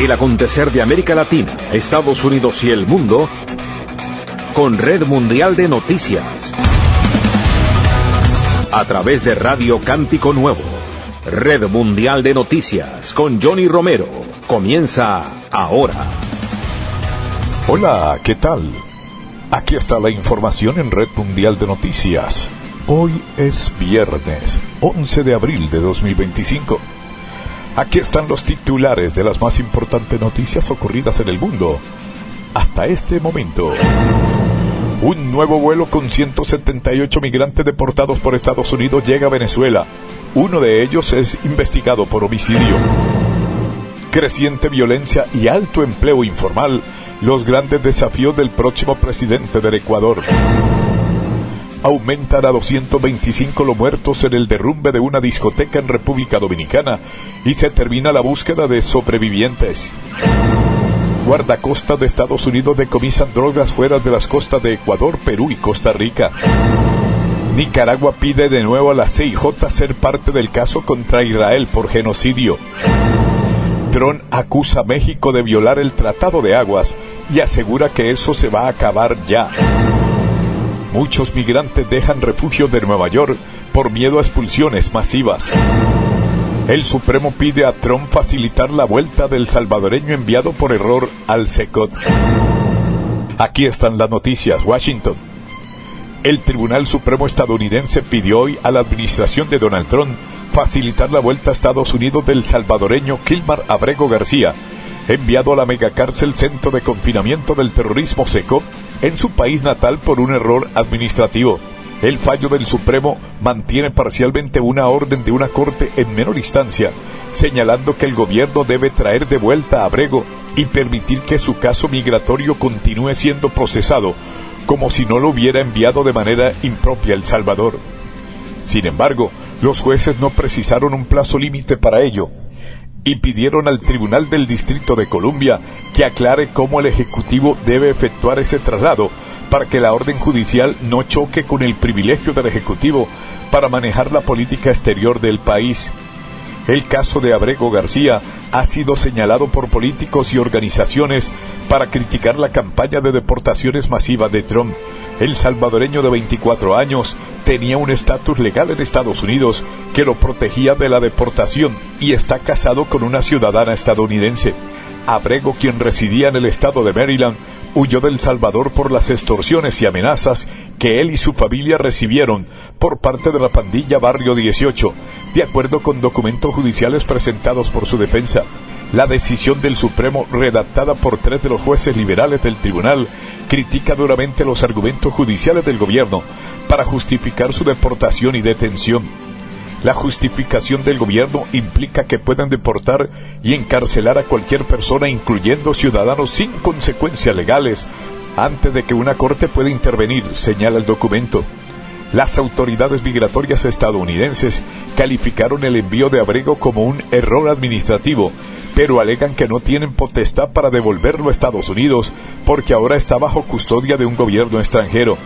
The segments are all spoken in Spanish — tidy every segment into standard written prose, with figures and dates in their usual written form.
El acontecer de América Latina, Estados Unidos y el mundo con Red Mundial de Noticias. A través de Radio Cántico Nuevo. Red Mundial de Noticias con Johnny Romero. Comienza ahora. Hola, ¿qué tal? Aquí está la información en Red Mundial de Noticias. Hoy es viernes, 11 de abril de 2025. Aquí están los titulares de las más importantes noticias ocurridas en el mundo hasta este momento. Un nuevo vuelo con 178 migrantes deportados por Estados Unidos llega a Venezuela. Uno de ellos es investigado por homicidio. Creciente violencia y alto empleo informal, los grandes desafíos del próximo presidente del Ecuador. Aumentan a 225 los muertos en el derrumbe de una discoteca en República Dominicana y se termina la búsqueda de sobrevivientes. Guardacostas de Estados Unidos decomisan drogas fuera de las costas de Ecuador, Perú y Costa Rica. Nicaragua pide de nuevo a la CIJ ser parte del caso contra Israel por genocidio. Trump acusa a México de violar el Tratado de Aguas y asegura que eso se va a acabar ya. Muchos migrantes dejan refugio de Nueva York por miedo a expulsiones masivas. El Supremo pide a Trump facilitar la vuelta del salvadoreño enviado por error al CECOT. Aquí están las noticias. Washington. El Tribunal Supremo estadounidense pidió hoy a la administración de Donald Trump facilitar la vuelta a Estados Unidos del salvadoreño Kilmar Abrego García, enviado a la megacárcel Centro de Confinamiento del Terrorismo CECOT en su país natal por un error administrativo. El fallo del Supremo mantiene parcialmente una orden de una corte en menor instancia, señalando que el gobierno debe traer de vuelta a Abrego y permitir que su caso migratorio continúe siendo procesado, como si no lo hubiera enviado de manera impropia a El Salvador. Sin embargo, los jueces no precisaron un plazo límite para ello y pidieron al Tribunal del Distrito de Columbia que aclare cómo el Ejecutivo debe efectuar ese traslado para que la orden judicial no choque con el privilegio del Ejecutivo para manejar la política exterior del país. El caso de Abrego García ha sido señalado por políticos y organizaciones para criticar la campaña de deportaciones masivas de Trump. El salvadoreño de 24 años tenía un estatus legal en Estados Unidos que lo protegía de la deportación y está casado con una ciudadana estadounidense. Abrego, quien residía en el estado de Maryland, huyó de El Salvador por las extorsiones y amenazas que él y su familia recibieron por parte de la pandilla Barrio 18, de acuerdo con documentos judiciales presentados por su defensa. La decisión del Supremo, redactada por 3 de los jueces liberales del tribunal, critica duramente los argumentos judiciales del gobierno para justificar su deportación y detención. La justificación del gobierno implica que puedan deportar y encarcelar a cualquier persona, incluyendo ciudadanos, sin consecuencias legales, antes de que una corte pueda intervenir, señala el documento. Las autoridades migratorias estadounidenses calificaron el envío de Abrego como un error administrativo, pero alegan que no tienen potestad para devolverlo a Estados Unidos porque ahora está bajo custodia de un gobierno extranjero.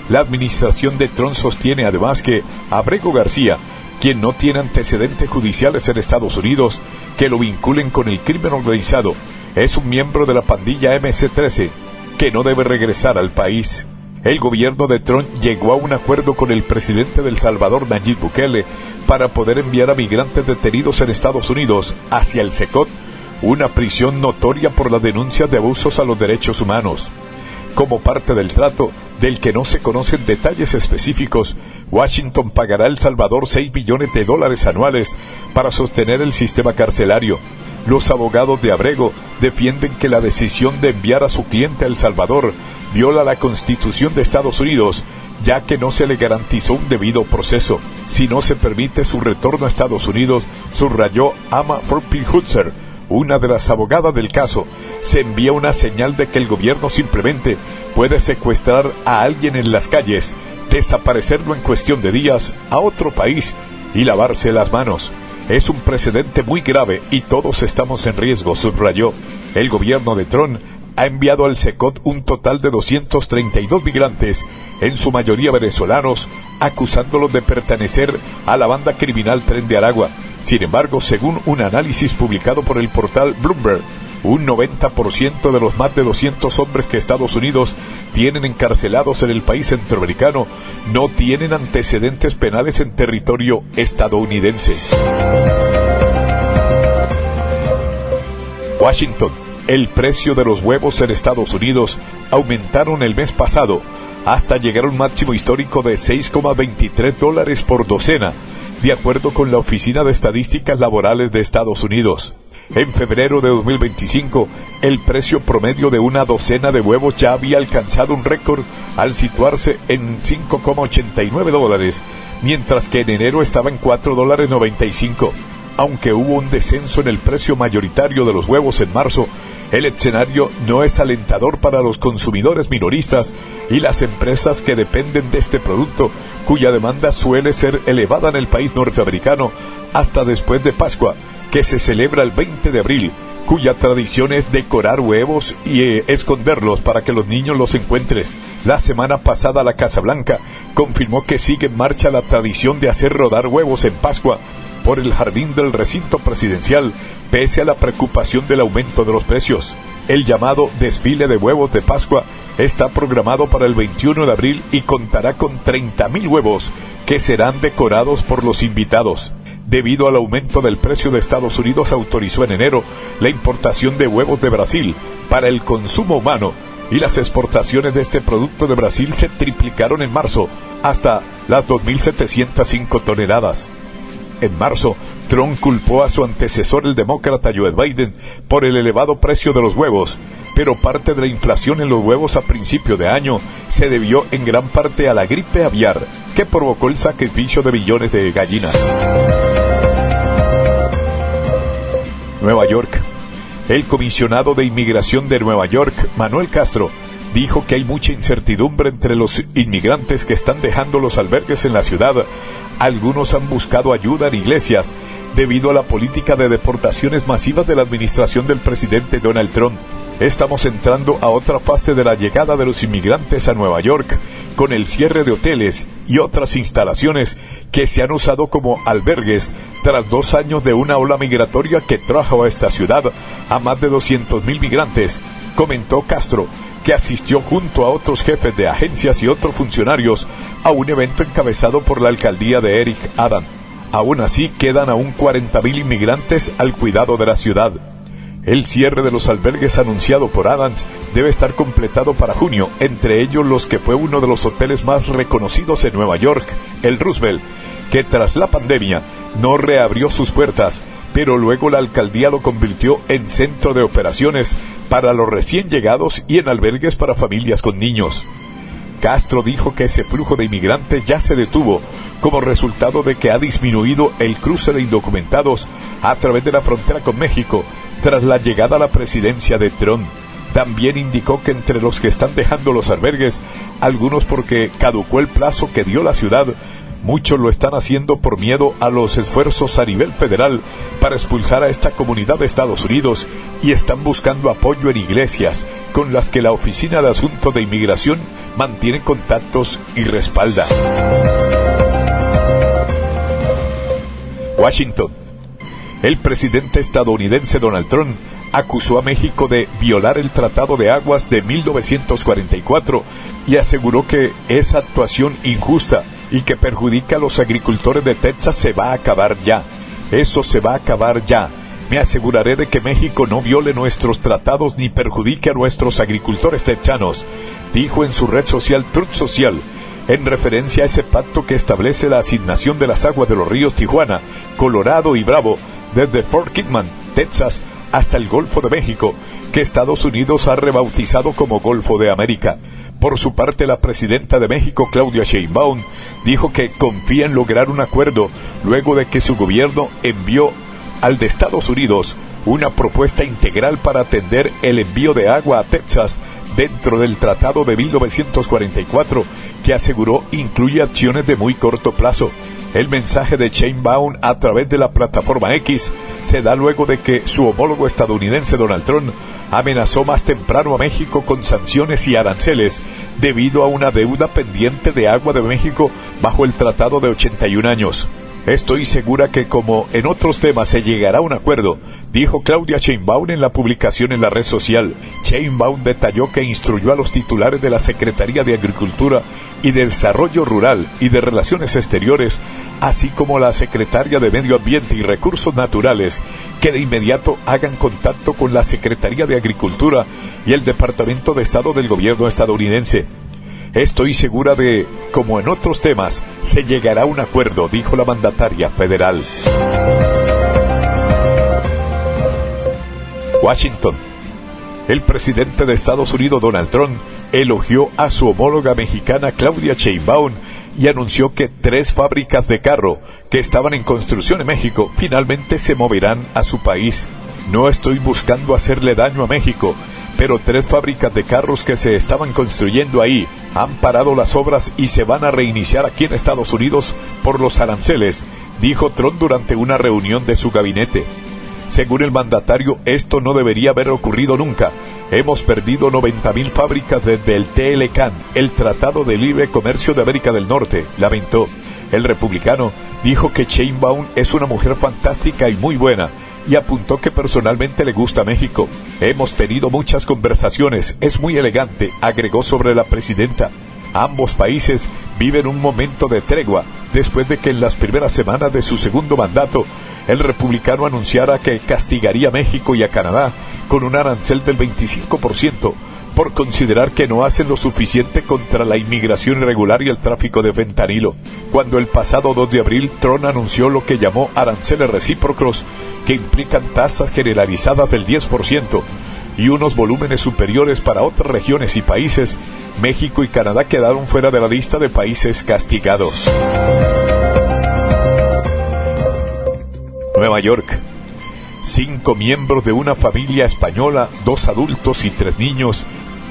La administración de Trump sostiene además que Abrego García, quien no tiene antecedentes judiciales en Estados Unidos que lo vinculen con el crimen organizado, es un miembro de la pandilla MC-13 que no debe regresar al país. El gobierno de Trump llegó a un acuerdo con el presidente de El Salvador, Nayib Bukele, para poder enviar a migrantes detenidos en Estados Unidos hacia el CECOT, una prisión notoria por las denuncias de abusos a los derechos humanos. Como parte del trato, del que no se conocen detalles específicos, Washington pagará a El Salvador $6 millones anuales para sostener el sistema carcelario. Los abogados de Abrego defienden que la decisión de enviar a su cliente a El Salvador viola la Constitución de Estados Unidos, ya que no se le garantizó un debido proceso. Si no se permite su retorno a Estados Unidos, subrayó Ama Forpil-Hutzer, una de las abogadas del caso, se envía una señal de que el gobierno simplemente puede secuestrar a alguien en las calles, desaparecerlo en cuestión de días a otro país y lavarse las manos. Es un precedente muy grave y todos estamos en riesgo, subrayó. El gobierno de Trump ha enviado al CECOT un total de 232 migrantes, en su mayoría venezolanos, acusándolos de pertenecer a la banda criminal Tren de Aragua. Sin embargo, según un análisis publicado por el portal Bloomberg, Un 90% de los más de 200 hombres que Estados Unidos tienen encarcelados en el país centroamericano no tienen antecedentes penales en territorio estadounidense. Washington. El precio de los huevos en Estados Unidos aumentaron el mes pasado hasta llegar a un máximo histórico de $6,23 por docena, de acuerdo con la Oficina de Estadísticas Laborales de Estados Unidos. En febrero de 2025, el precio promedio de una docena de huevos ya había alcanzado un récord al situarse en $5,89, mientras que en enero estaba en $4,95. Aunque hubo un descenso en el precio mayoritario de los huevos en marzo, el escenario no es alentador para los consumidores minoristas y las empresas que dependen de este producto, cuya demanda suele ser elevada en el país norteamericano hasta después de Pascua, que se celebra el 20 de abril, cuya tradición es decorar huevos y esconderlos para que los niños los encuentren. La semana pasada la Casa Blanca confirmó que sigue en marcha la tradición de hacer rodar huevos en Pascua por el jardín del recinto presidencial, pese a la preocupación del aumento de los precios. El llamado desfile de huevos de Pascua está programado para el 21 de abril y contará con 30,000 huevos que serán decorados por los invitados. Debido al aumento del precio de Estados Unidos, autorizó en enero la importación de huevos de Brasil para el consumo humano, y las exportaciones de este producto de Brasil se triplicaron en marzo hasta las 2.705 toneladas. En marzo, Trump culpó a su antecesor, el demócrata Joe Biden, por el elevado precio de los huevos, pero parte de la inflación en los huevos a principio de año se debió en gran parte a la gripe aviar, que provocó el sacrificio de millones de gallinas. Nueva York. El comisionado de inmigración de Nueva York, Manuel Castro, dijo que hay mucha incertidumbre entre los inmigrantes que están dejando los albergues en la ciudad. Algunos han buscado ayuda en iglesias debido a la política de deportaciones masivas de la administración del presidente Donald Trump. Estamos entrando a otra fase de la llegada de los inmigrantes a Nueva York, con el cierre de hoteles y otras instalaciones que se han usado como albergues tras 2 años de una ola migratoria que trajo a esta ciudad a más de 200,000 migrantes, comentó Castro, que asistió junto a otros jefes de agencias y otros funcionarios a un evento encabezado por la alcaldía de Eric Adams. Aún así, quedan aún 40,000 inmigrantes al cuidado de la ciudad. El cierre de los albergues anunciado por Adams debe estar completado para junio, entre ellos los que fue uno de los hoteles más reconocidos en Nueva York, el Roosevelt, que tras la pandemia no reabrió sus puertas, pero luego la alcaldía lo convirtió en centro de operaciones para los recién llegados y en albergues para familias con niños. Castro dijo que ese flujo de inmigrantes ya se detuvo como resultado de que ha disminuido el cruce de indocumentados a través de la frontera con México tras la llegada a la presidencia de Trump. También indicó que entre los que están dejando los albergues, algunos porque caducó el plazo que dio la ciudad, muchos lo están haciendo por miedo a los esfuerzos a nivel federal para expulsar a esta comunidad de Estados Unidos y están buscando apoyo en iglesias con las que la Oficina de Asuntos de Inmigración mantiene contactos y respalda. Washington. El presidente estadounidense Donald Trump acusó a México de violar el Tratado de Aguas de 1944 y aseguró que esa actuación injusta y que perjudica a los agricultores de Texas se va a acabar ya. Eso se va a acabar ya. Me aseguraré de que México no viole nuestros tratados ni perjudique a nuestros agricultores texanos, dijo en su red social Truth Social, en referencia a ese pacto que establece la asignación de las aguas de los ríos Tijuana, Colorado y Bravo, desde Fort Kidman, Texas, hasta el Golfo de México, que Estados Unidos ha rebautizado como Golfo de América. Por su parte, la presidenta de México, Claudia Sheinbaum, dijo que confía en lograr un acuerdo luego de que su gobierno envió al de Estados Unidos una propuesta integral para atender el envío de agua a Texas dentro del Tratado de 1944, que aseguró incluye acciones de muy corto plazo. El mensaje de Sheinbaum a través de la plataforma X se da luego de que su homólogo estadounidense Donald Trump amenazó más temprano a México con sanciones y aranceles debido a una deuda pendiente de agua de México bajo el tratado de 81 años. Estoy segura que como en otros temas se llegará a un acuerdo, dijo Claudia Sheinbaum en la publicación en la red social. Sheinbaum detalló que instruyó a los titulares de la Secretaría de Agricultura y de Desarrollo Rural y de Relaciones Exteriores, así como la Secretaria de Medio Ambiente y Recursos Naturales, que de inmediato hagan contacto con la Secretaría de Agricultura y el Departamento de Estado del gobierno estadounidense. Estoy segura de, como en otros temas, se llegará a un acuerdo, dijo la mandataria federal. Washington. El presidente de Estados Unidos, Donald Trump, elogió a su homóloga mexicana Claudia Sheinbaum y anunció que 3 fábricas de carro que estaban en construcción en México finalmente se moverán a su país. No estoy buscando hacerle daño a México, pero 3 fábricas de carros que se estaban construyendo ahí han parado las obras y se van a reiniciar aquí en Estados Unidos por los aranceles, dijo Trump durante una reunión de su gabinete. Según el mandatario, esto no debería haber ocurrido nunca. Hemos perdido 90,000 fábricas desde el TLCAN, el Tratado de Libre Comercio de América del Norte, lamentó. El republicano dijo que Sheinbaum es una mujer fantástica y muy buena, y apuntó que personalmente le gusta México. Hemos tenido muchas conversaciones, es muy elegante, agregó sobre la presidenta. Ambos países viven un momento de tregua después de que en las primeras semanas de su segundo mandato el republicano anunciara que castigaría a México y a Canadá con un arancel del 25% por considerar que no hacen lo suficiente contra la inmigración irregular y el tráfico de fentanilo. Cuando el pasado 2 de abril Trump anunció lo que llamó aranceles recíprocos, que implican tasas generalizadas del 10%, y unos volúmenes superiores para otras regiones y países, México y Canadá quedaron fuera de la lista de países castigados. Nueva York. 5 miembros de una familia española, 2 adultos y 3 niños,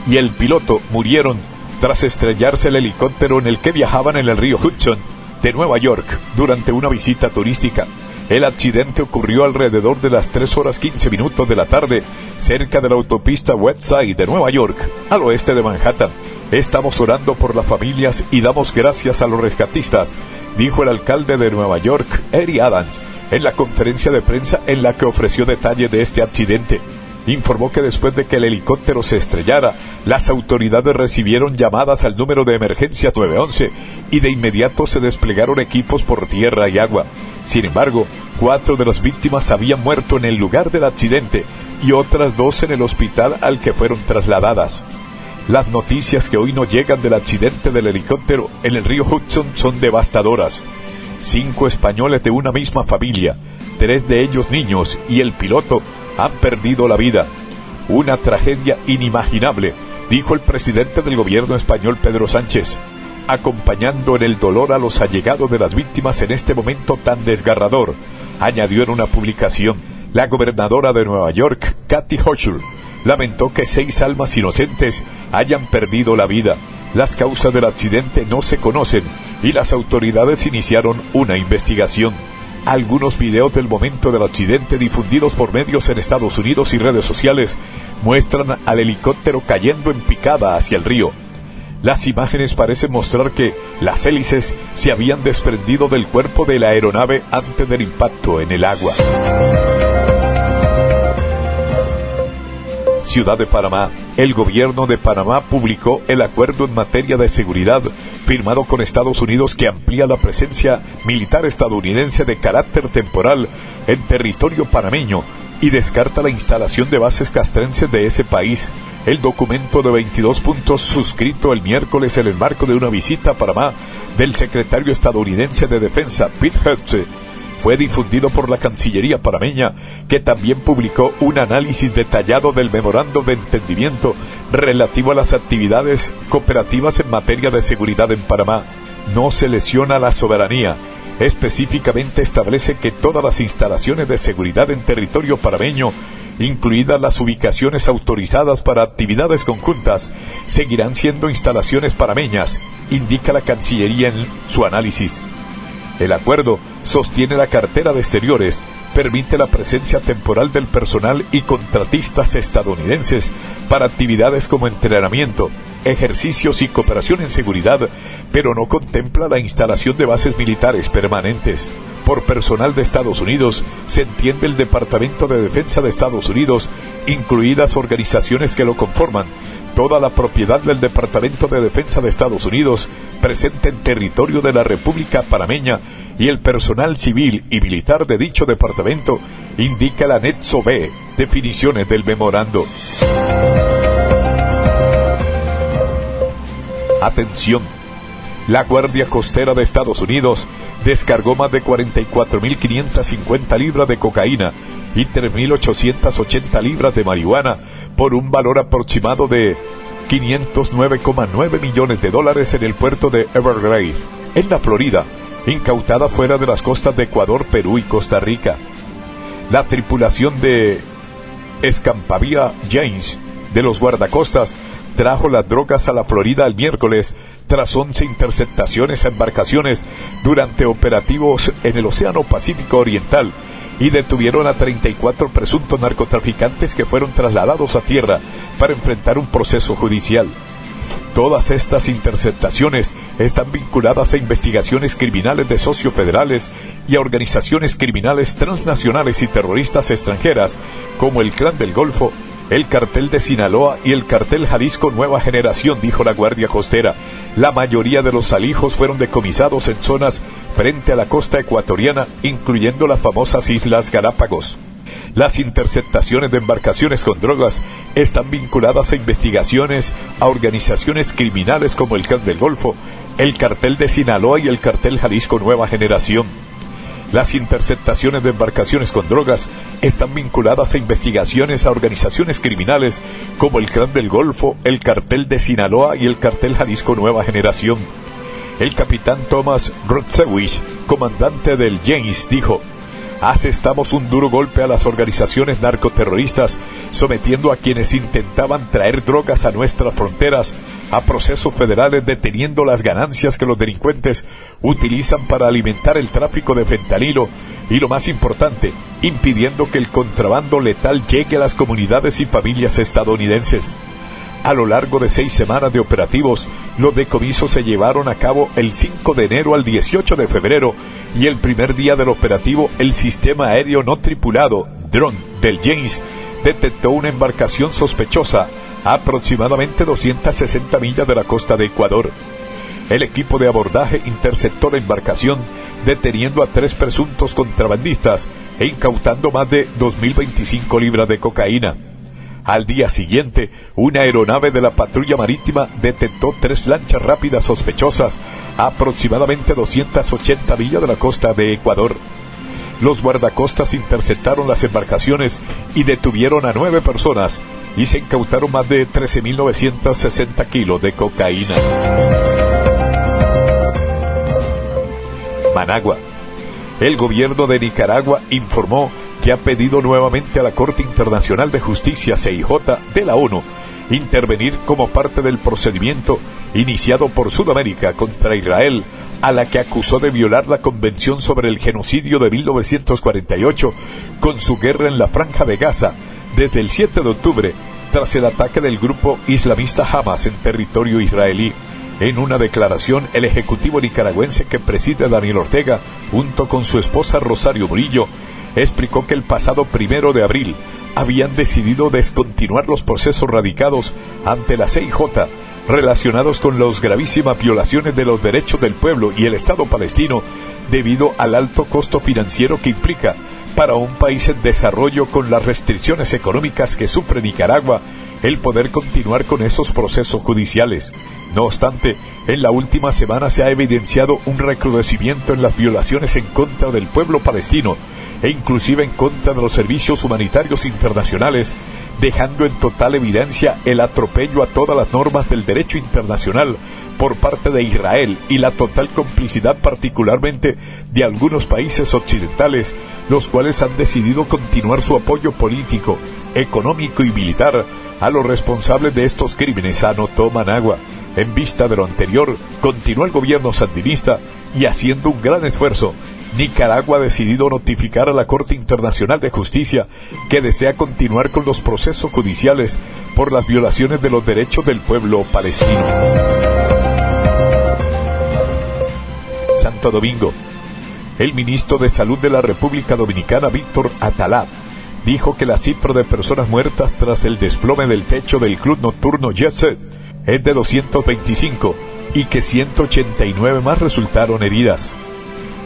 y el piloto murieron tras estrellarse el helicóptero en el que viajaban en el río Hudson de Nueva York durante una visita turística. El accidente ocurrió alrededor de las 3:15 de la tarde, cerca de la autopista West Side de Nueva York, al oeste de Manhattan. Estamos orando por las familias y damos gracias a los rescatistas, dijo el alcalde de Nueva York, Eric Adams, en la conferencia de prensa en la que ofreció detalles de este accidente. Informó que después de que el helicóptero se estrellara, las autoridades recibieron llamadas al número de emergencia 911 y de inmediato se desplegaron equipos por tierra y agua. Sin embargo, 4 de las víctimas habían muerto en el lugar del accidente y otras 2 en el hospital al que fueron trasladadas. Las noticias que hoy nos llegan del accidente del helicóptero en el río Hudson son devastadoras. 5 españoles de una misma familia, 3 de ellos niños y el piloto, han perdido la vida. Una tragedia inimaginable, dijo el presidente del gobierno español, Pedro Sánchez, acompañando en el dolor a los allegados de las víctimas en este momento tan desgarrador, añadió en una publicación. La gobernadora de Nueva York, Kathy Hochul, lamentó que 6 almas inocentes hayan perdido la vida. Las causas del accidente no se conocen y las autoridades iniciaron una investigación. Algunos videos del momento del accidente difundidos por medios en Estados Unidos y redes sociales muestran al helicóptero cayendo en picada hacia el río. Las imágenes parecen mostrar que las hélices se habían desprendido del cuerpo de la aeronave antes del impacto en el agua. Ciudad de Panamá. El gobierno de Panamá publicó el acuerdo en materia de seguridad firmado con Estados Unidos que amplía la presencia militar estadounidense de carácter temporal en territorio panameño y descarta la instalación de bases castrenses de ese país. El documento de 22 puntos suscrito el miércoles en el marco de una visita a Panamá del secretario estadounidense de Defensa, Pete Hegseth, fue difundido por la Cancillería panameña, que también publicó un análisis detallado del memorando de entendimiento relativo a las actividades cooperativas en materia de seguridad en Panamá. No se lesiona la soberanía. Específicamente establece que todas las instalaciones de seguridad en territorio panameño, incluidas las ubicaciones autorizadas para actividades conjuntas, seguirán siendo instalaciones panameñas, indica la Cancillería en su análisis. El acuerdo sostiene la cartera de exteriores, permite la presencia temporal del personal y contratistas estadounidenses para actividades como entrenamiento, ejercicios y cooperación en seguridad, pero no contempla la instalación de bases militares permanentes. Por personal de Estados Unidos se entiende el Departamento de Defensa de Estados Unidos, incluidas organizaciones que lo conforman, toda la propiedad del Departamento de Defensa de Estados Unidos presente en territorio de la República Panameña y el personal civil y militar de dicho departamento, indica el anexo B, definiciones del memorando. Atención. La Guardia Costera de Estados Unidos descargó más de 44.550 libras de cocaína y 3.880 libras de marihuana por un valor aproximado de $509,9 millones en el puerto de Everglades, en la Florida, incautada fuera de las costas de Ecuador, Perú y Costa Rica. La tripulación de Escampavia James de los guardacostas trajo las drogas a la Florida el miércoles tras 11 interceptaciones a embarcaciones durante operativos en el Océano Pacífico Oriental y detuvieron a 34 presuntos narcotraficantes que fueron trasladados a tierra para enfrentar un proceso judicial. Todas estas interceptaciones están vinculadas a investigaciones criminales de socios federales y a organizaciones criminales transnacionales y terroristas extranjeras como el Clan del Golfo, el Cartel de Sinaloa y el Cartel Jalisco Nueva Generación, dijo la Guardia Costera. La mayoría de los alijos fueron decomisados en zonas frente a la costa ecuatoriana, incluyendo las famosas Islas Galápagos. Las interceptaciones de embarcaciones con drogas están vinculadas a investigaciones a organizaciones criminales como el Clan del Golfo, el Cartel de Sinaloa y el Cartel Jalisco Nueva Generación. Las interceptaciones de embarcaciones con drogas están vinculadas a investigaciones a organizaciones criminales como el Clan del Golfo, el Cartel de Sinaloa y el Cartel Jalisco Nueva Generación. El capitán Thomas Rodsewich, comandante del James, dijo: asestamos un duro golpe a las organizaciones narcoterroristas, sometiendo a quienes intentaban traer drogas a nuestras fronteras a procesos federales, deteniendo las ganancias que los delincuentes utilizan para alimentar el tráfico de fentanilo y, lo más importante, impidiendo que el contrabando letal llegue a las comunidades y familias estadounidenses. A lo largo de 6 semanas de operativos, los decomisos se llevaron a cabo el 5 de enero al 18 de febrero y el primer día del operativo, el sistema aéreo no tripulado, DRON, del James, detectó una embarcación sospechosa a aproximadamente 260 millas de la costa de Ecuador. El equipo de abordaje interceptó la embarcación, deteniendo a 3 presuntos contrabandistas e incautando más de 2.025 libras de cocaína. Al día siguiente, una aeronave de la patrulla marítima detectó 3 lanchas rápidas sospechosas a aproximadamente 280 millas de la costa de Ecuador. Los guardacostas interceptaron las embarcaciones y detuvieron a 9 personas y se incautaron más de 13.960 kilos de cocaína. Managua. El gobierno de Nicaragua informó que ha pedido nuevamente a la Corte Internacional de Justicia, CIJ, de la ONU, intervenir como parte del procedimiento iniciado por Sudamérica contra Israel, a la que acusó de violar la Convención sobre el Genocidio de 1948 con su guerra en la Franja de Gaza desde el 7 de octubre, tras el ataque del grupo islamista Hamas en territorio israelí. En una declaración, el ejecutivo nicaragüense que preside Daniel Ortega, junto con su esposa Rosario Murillo, explicó que el pasado 1 de abril habían decidido descontinuar los procesos radicados ante la CIJ relacionados con las gravísimas violaciones de los derechos del pueblo y el Estado palestino debido al alto costo financiero que implica para un país en desarrollo, con las restricciones económicas que sufre Nicaragua, el poder continuar con esos procesos judiciales. No obstante, en la última semana se ha evidenciado un recrudecimiento en las violaciones en contra del pueblo palestino e inclusive en contra de los servicios humanitarios internacionales, dejando en total evidencia el atropello a todas las normas del derecho internacional por parte de Israel y la total complicidad particularmente de algunos países occidentales, los cuales han decidido continuar su apoyo político, económico y militar a los responsables de estos crímenes, anotó Managua. En vista de lo anterior, continuó el gobierno sandinista y, haciendo un gran esfuerzo, Nicaragua ha decidido notificar a la Corte Internacional de Justicia que desea continuar con los procesos judiciales por las violaciones de los derechos del pueblo palestino. Santo Domingo. El ministro de Salud de la República Dominicana, Víctor Atalá, dijo que la cifra de personas muertas tras el desplome del techo del club nocturno Jet Set es de 225 y que 189 más resultaron heridas.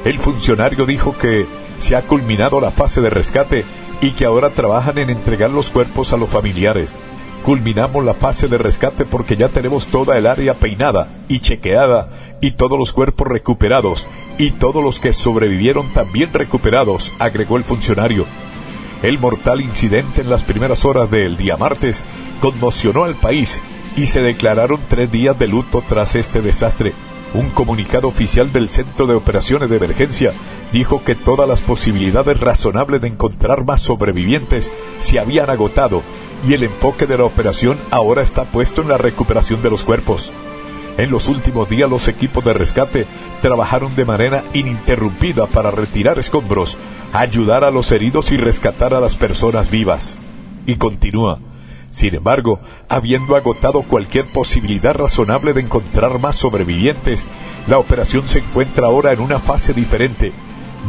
El funcionario dijo que se ha culminado la fase de rescate y que ahora trabajan en entregar los cuerpos a los familiares. Culminamos la fase de rescate porque ya tenemos toda el área peinada y chequeada y todos los cuerpos recuperados y todos los que sobrevivieron también recuperados, agregó el funcionario. El mortal incidente en las primeras horas del día martes conmocionó al país y se declararon 3 días de luto tras este desastre. Un comunicado oficial del Centro de Operaciones de Emergencia dijo que todas las posibilidades razonables de encontrar más sobrevivientes se habían agotado y el enfoque de la operación ahora está puesto en la recuperación de los cuerpos. En los últimos días los equipos de rescate trabajaron de manera ininterrumpida para retirar escombros, ayudar a los heridos y rescatar a las personas vivas. Y continúa. Sin embargo, habiendo agotado cualquier posibilidad razonable de encontrar más sobrevivientes, la operación se encuentra ahora en una fase diferente,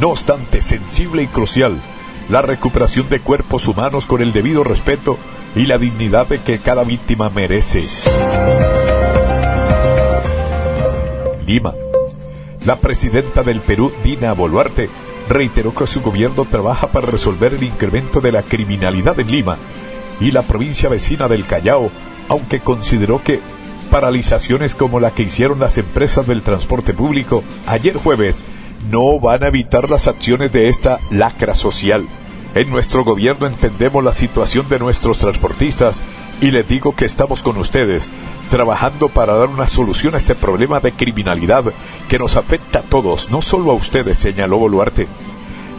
no obstante sensible y crucial, la recuperación de cuerpos humanos con el debido respeto y la dignidad de que cada víctima merece. Lima. La presidenta del Perú, Dina Boluarte, reiteró que su gobierno trabaja para resolver el incremento de la criminalidad en Lima y la provincia vecina del Callao, aunque consideró que paralizaciones como la que hicieron las empresas del transporte público ayer jueves no van a evitar las acciones de esta lacra social. En nuestro gobierno entendemos la situación de nuestros transportistas y les digo que estamos con ustedes, trabajando para dar una solución a este problema de criminalidad que nos afecta a todos, no solo a ustedes, señaló Boluarte.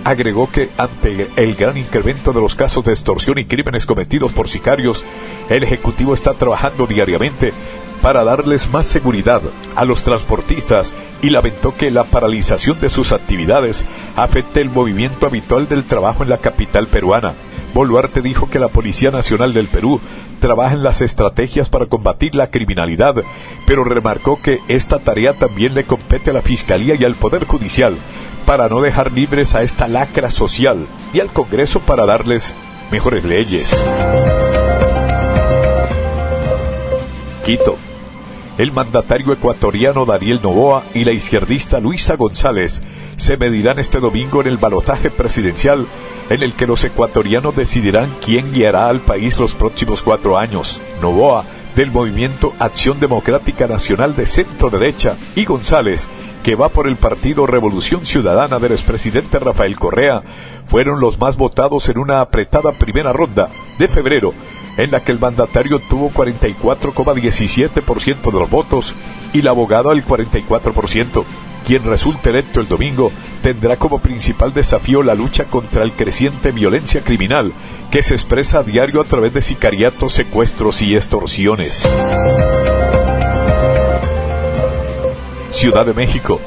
Agregó que ante el gran incremento de los casos de extorsión y crímenes cometidos por sicarios, el Ejecutivo está trabajando diariamente para darles más seguridad a los transportistas y lamentó que la paralización de sus actividades afecte el movimiento habitual del trabajo en la capital peruana. Boluarte dijo que la Policía Nacional del Perú trabaja en las estrategias para combatir la criminalidad, pero remarcó que esta tarea también le compete a la Fiscalía y al Poder Judicial para no dejar libres a esta lacra social y al Congreso para darles mejores leyes. Quito. El mandatario ecuatoriano Daniel Noboa y la izquierdista Luisa González se medirán este domingo en el balotaje presidencial en el que los ecuatorianos decidirán quién guiará al país los próximos 4 años. Noboa, del movimiento Acción Democrática Nacional de centro derecha, y González, que va por el partido Revolución Ciudadana del expresidente Rafael Correa, fueron los más votados en una apretada primera ronda de febrero, en la que el mandatario obtuvo 44,17% de los votos y la abogada el 44%. Quien resulte electo el domingo tendrá como principal desafío la lucha contra el creciente violencia criminal que se expresa a diario a través de sicariatos, secuestros y extorsiones. Ciudad de México.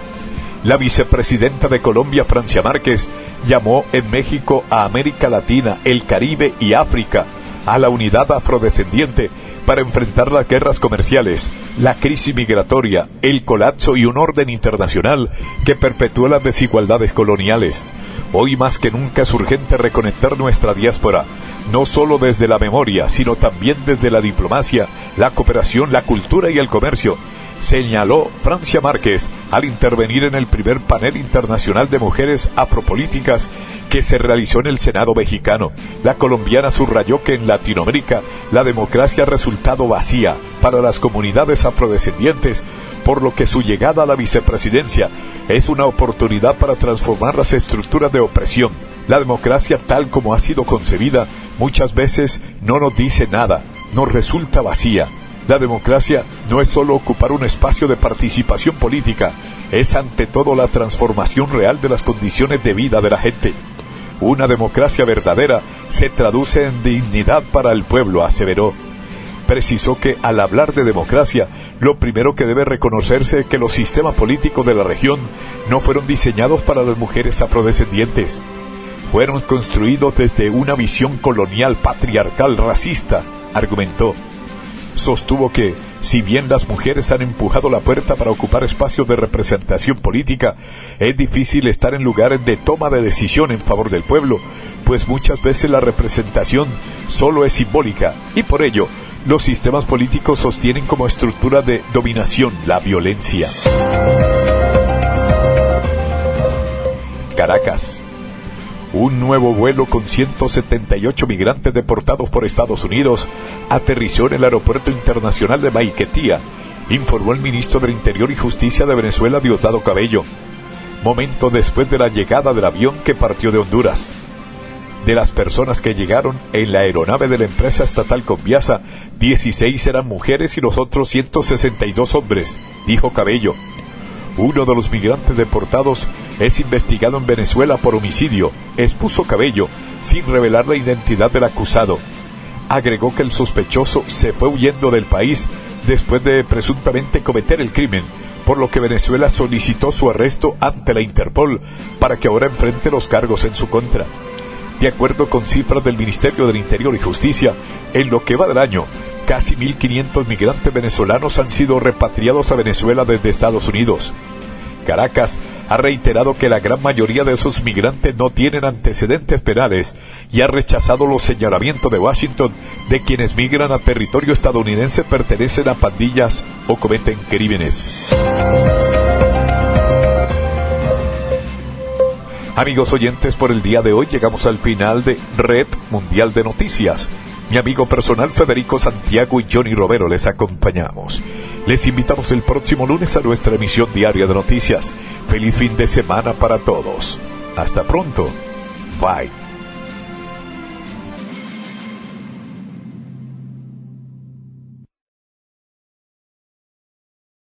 La vicepresidenta de Colombia, Francia Márquez, llamó en México a América Latina, el Caribe y África a la unidad afrodescendiente para enfrentar las guerras comerciales, la crisis migratoria, el colapso y un orden internacional que perpetúa las desigualdades coloniales. Hoy más que nunca es urgente reconectar nuestra diáspora, no solo desde la memoria, sino también desde la diplomacia, la cooperación, la cultura y el comercio, señaló Francia Márquez al intervenir en el primer panel internacional de mujeres afropolíticas que se realizó en el Senado mexicano. La colombiana subrayó que en Latinoamérica la democracia ha resultado vacía para las comunidades afrodescendientes, por lo que su llegada a la vicepresidencia es una oportunidad para transformar las estructuras de opresión. La democracia tal como ha sido concebida muchas veces no nos dice nada, nos resulta vacía. La democracia no es solo ocupar un espacio de participación política, es ante todo la transformación real de las condiciones de vida de la gente. Una democracia verdadera se traduce en dignidad para el pueblo, aseveró. Precisó que al hablar de democracia, lo primero que debe reconocerse es que los sistemas políticos de la región no fueron diseñados para las mujeres afrodescendientes. Fueron construidos desde una visión colonial, patriarcal, racista, argumentó. Sostuvo que, Si bien las mujeres han empujado la puerta para ocupar espacios de representación política, es difícil estar en lugares de toma de decisión en favor del pueblo, pues muchas veces la representación solo es simbólica, y por ello, los sistemas políticos sostienen como estructura de dominación la violencia. Caracas. Un nuevo vuelo con 178 migrantes deportados por Estados Unidos aterrizó en el Aeropuerto Internacional de Maiquetía, informó el ministro del Interior y Justicia de Venezuela, Diosdado Cabello, momento después de la llegada del avión que partió de Honduras. De las personas que llegaron en la aeronave de la empresa estatal Conviasa, 16 eran mujeres y los otros 162 hombres, dijo Cabello. Uno de los migrantes deportados es investigado en Venezuela por homicidio, expuso Cabello, sin revelar la identidad del acusado. Agregó que el sospechoso se fue huyendo del país después de presuntamente cometer el crimen, por lo que Venezuela solicitó su arresto ante la Interpol para que ahora enfrente los cargos en su contra. De acuerdo con cifras del Ministerio del Interior y Justicia, en lo que va del año, casi 1.500 migrantes venezolanos han sido repatriados a Venezuela desde Estados Unidos. Caracas ha reiterado que la gran mayoría de esos migrantes no tienen antecedentes penales y ha rechazado los señalamientos de Washington de quienes migran a territorio estadounidense pertenecen a pandillas o cometen crímenes. Amigos oyentes, por el día de hoy llegamos al final de Red Mundial de Noticias. Mi amigo personal Federico Santiago y Johnny Romero les acompañamos. Les invitamos el próximo lunes a nuestra emisión diaria de noticias. Feliz fin de semana para todos. Hasta pronto. Bye.